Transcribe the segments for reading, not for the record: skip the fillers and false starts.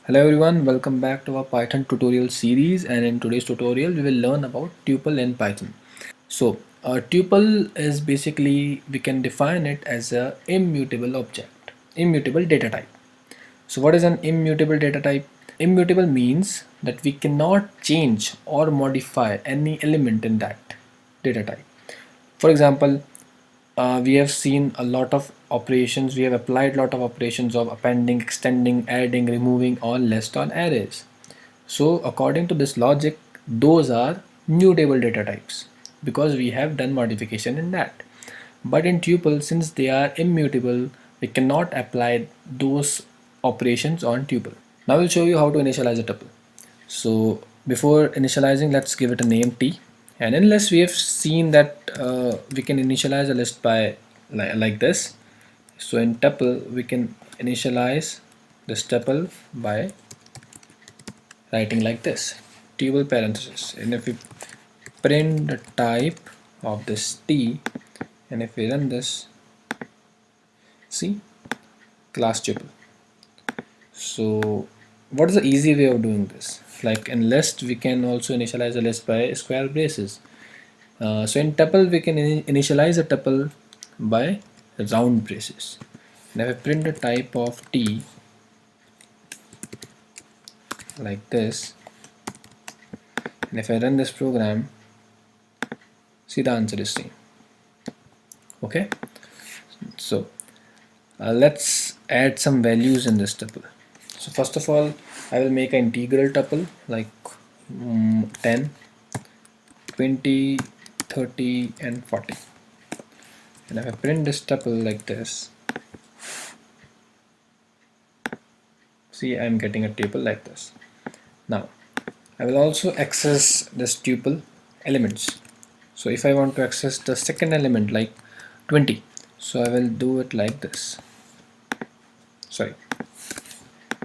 Hello everyone, welcome back to our Python tutorial series, and in today's tutorial we will learn about tuple in Python. So a tuple is basically, we can define it as a immutable object, immutable data type. So what is an immutable data type? Immutable means that we cannot change or modify any element in that data type. For example, we have seen a lot of operations, we have applied a lot of operations of appending, extending, adding, removing on list on arrays. So according to this logic, those are mutable data types because we have done modification in that. But in tuple, since they are immutable, we cannot apply those operations on tuple. Now we'll show you how to initialize a tuple. So before initializing, let's give it a name t. And in list, we have seen that we can initialize a list by like this. So in tuple, we can initialize this tuple by writing like this, tuple parenthesis. And if we print the type of this t, and if we run this, see, class tuple. So what is the easy way of doing this? Like in list, we can also initialize a list by square braces. So in tuple, we can initialize a tuple by round braces. And if I print the type of t like this, and if I run this program, see, the answer is same. Okay, so let's add some values in this tuple. So first of all, I will make an integral tuple like 10, 20, 30 and 40. And if I print this tuple like this, see, I'm getting a tuple like this. Now I will also access this tuple elements. So if I want to access the second element like 20, so I will do it like this. Sorry,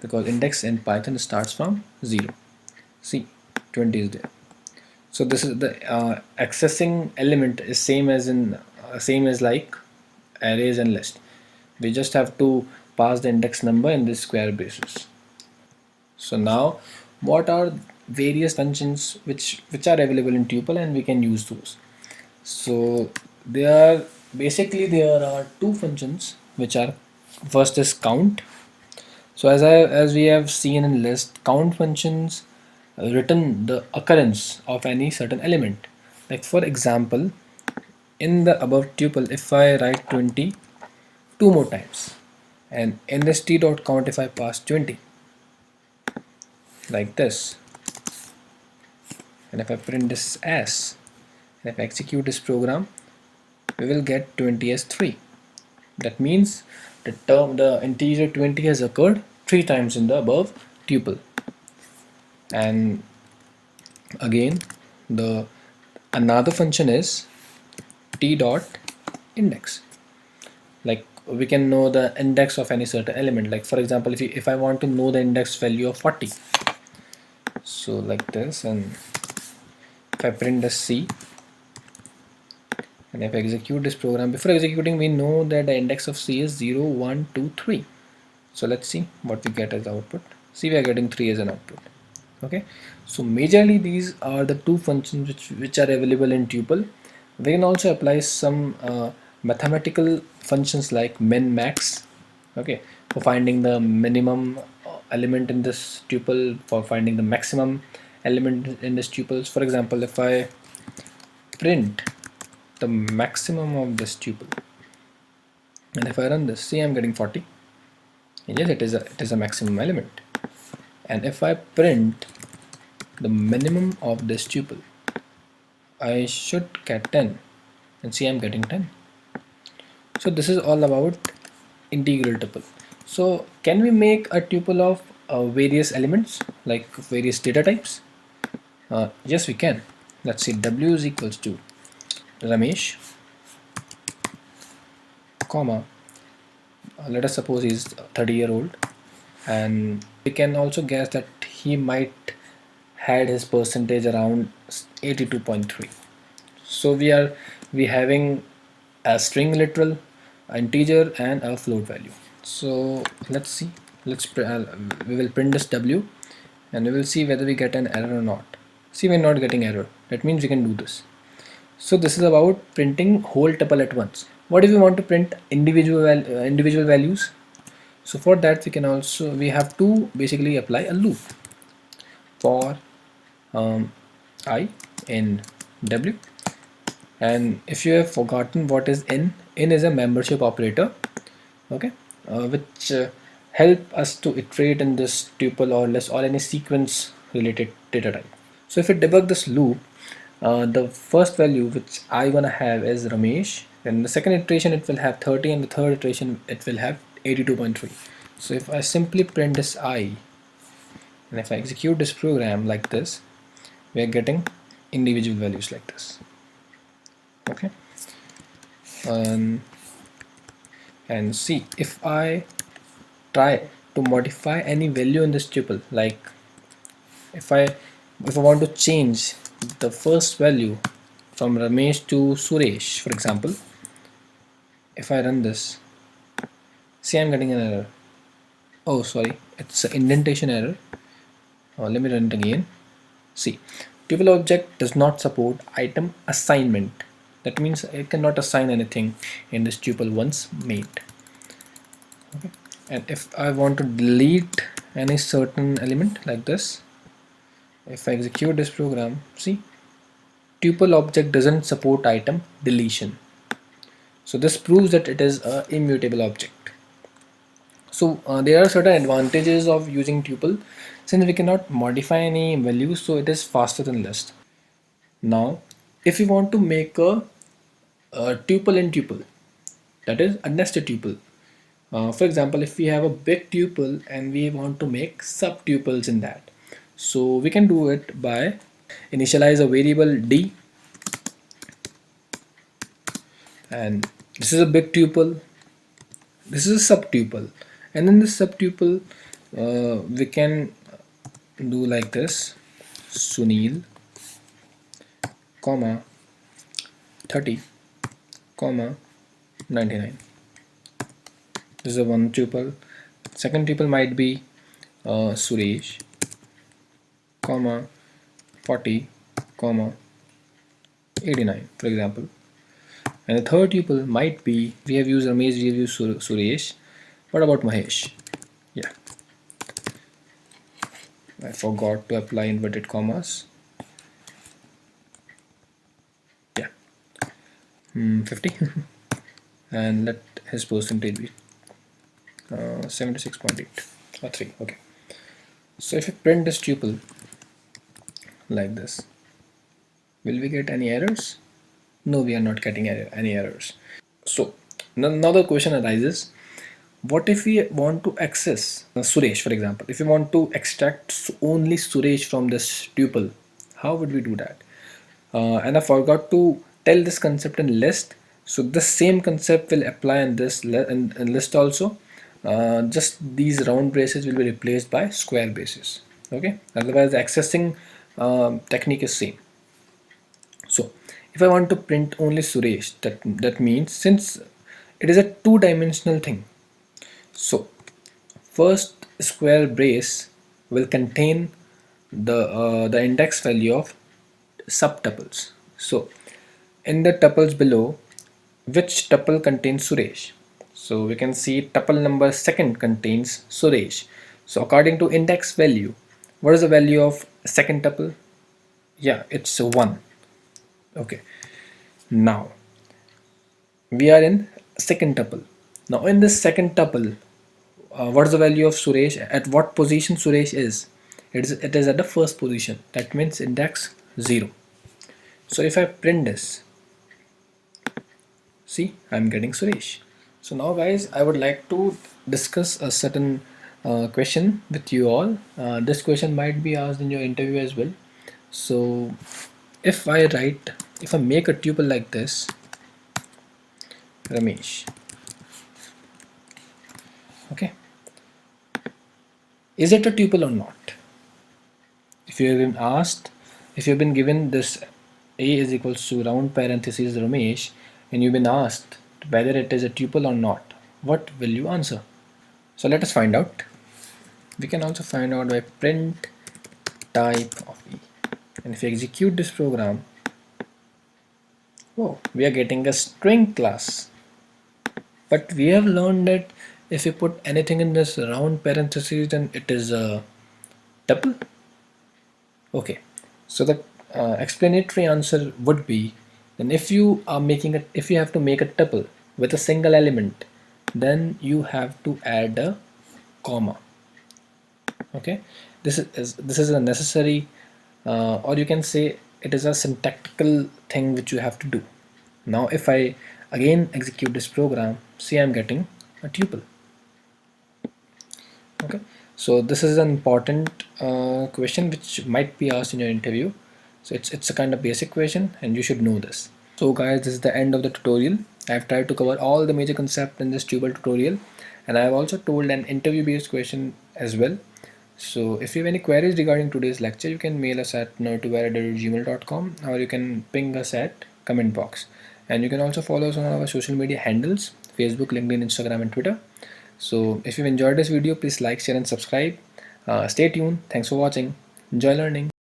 because index in Python starts from 0. See, 20 is there. So this is the accessing element is same as like arrays and list. We just have to pass the index number in this square braces. So now, what are various functions which are available in tuple, and we can use those. So there are two functions which are, first is count. So as we have seen in list, count functions return the occurrence of any certain element. Like for example, in the above tuple, if I write 20 two more times, and in this t.count, if I pass 20 like this, and if I print this as, and if I execute this program, we will get 20 as 3. That means the integer 20 has occurred 3 times in the above tuple. And again, the another function is t.index. Like we can know the index of any certain element. Like for example, if I want to know the index value of 40, so like this, and if I print the C, and if I execute this program, before executing, we know that the index of C is 0, 1, 2, 3. So let's see what we get as output. See, we are getting 3 as an output. Okay, so majorly these are the two functions which are available in tuple. We can also apply some mathematical functions like min max, okay, for finding the minimum element in this tuple, for finding the maximum element in this tuples. For example, if I print the maximum of this tuple, and if I run this, see, I'm getting 40. And yes, it is a maximum element. And if I print the minimum of this tuple, I should get 10, and see, I'm getting 10. So this is all about integral tuple. So can we make a tuple of various elements, like various data types? Yes, we can. Let's see, w is equals to Ramesh, comma, let us suppose he's 30-year-old, and we can also guess that he might had his percentage around 82.3. So we having a string literal, integer and a float value. So let's see, we will print this W, and we will see whether we get an error or not. See, we're not getting error. That means we can do this. So this is about printing whole tuple at once. What if we want to print individual values? So for that we have to basically apply a loop for I in W. And if you have forgotten what is in is a membership operator, okay, which help us to iterate in this tuple or list or any sequence related data type. So if we debug this loop, the first value which I gonna have is Ramesh, and the second iteration it will have 30, and the third iteration it will have 82.3. So if I simply print this I, and if I execute this program like this, we are getting individual values like this. Okay, and see, if I try to modify any value in this tuple, like if I want to change the first value from Ramesh to Suresh, for example, if I run this, see, I'm getting an error. Oh, sorry, it's an indentation error. Let me run it again. See, tuple object does not support item assignment. That means I cannot assign anything in this tuple once made. Okay. And if I want to delete any certain element like this, if I execute this program, see, tuple object doesn't support item deletion. So this proves that it is a immutable object. So there are certain advantages of using tuple. Since we cannot modify any values, so it is faster than list. Now if we want to make a tuple in tuple, that is a nested tuple. For example, if we have a big tuple and we want to make subtuples in that, so we can do it by initialize a variable d, and this is a big tuple, this is a subtuple, and in this subtuple we can do like this: Sunil, comma 30, comma 99. This is a one tuple. Second tuple might be Suresh, comma 40, comma 89, for example. And the third tuple might be, we have used Ramesh, we have used Suresh. What about Mahesh? Yeah, I forgot to apply inverted commas. Yeah, 50. And let his percentage be 76.8 or 3. Okay. So if you print this tuple like this, will we get any errors? No, we are not getting any errors. So another question arises: what if we want to access Suresh, for example? If we want to extract only Suresh from this tuple, how would we do that? And I forgot to tell this concept in list. So the same concept will apply in this in list also. Just these round braces will be replaced by square braces. Okay. Otherwise, the accessing technique is same. So if I want to print only Suresh, that means since it is a two-dimensional thing, so first square brace will contain the index value of subtuples. So in the tuples below, which tuple contains Suresh? So we can see tuple number second contains Suresh. So according to index value, what is the value of second tuple? Yeah, it's 1. Okay. Now we are in second tuple. Now in this second tuple, what is the value of Suresh? At what position Suresh is? It is at the first position. That means index 0. So if I print this, see, I'm getting Suresh. So now guys, I would like to discuss a certain question with you all. This question might be asked in your interview as well. So if I make a tuple like this, Ramesh, okay, is it a tuple or not? If you have been asked, if you've been given this A is equals to round parentheses Ramesh, and you've been asked whether it is a tuple or not, what will you answer? So let us find out. We can also find out by print type of E. And if we execute this program, oh, we are getting a string class. But we have learned that if we put anything in this round parentheses, then it is a tuple. Okay, so the explanatory answer would be, then if you are making a, if you have to make a tuple with a single element, then you have to add a comma. Okay, this is a necessary, or you can say it is a syntactical thing which you have to do. Now if I again execute this program, see I'm getting a tuple. Okay, so this is an important question which might be asked in your interview. So it's a kind of basic question and you should know this. So guys, this is the end of the tutorial. I've tried to cover all the major concepts in this tuple tutorial, and I've also told an interview based question as well. So if you have any queries regarding today's lecture, you can mail us at nerdtovarad@gmail.com, or you can ping us at comment box. And you can also follow us on our social media handles: Facebook, LinkedIn, Instagram, and Twitter. So if you've enjoyed this video, please like, share, and subscribe. Stay tuned. Thanks for watching. Enjoy learning.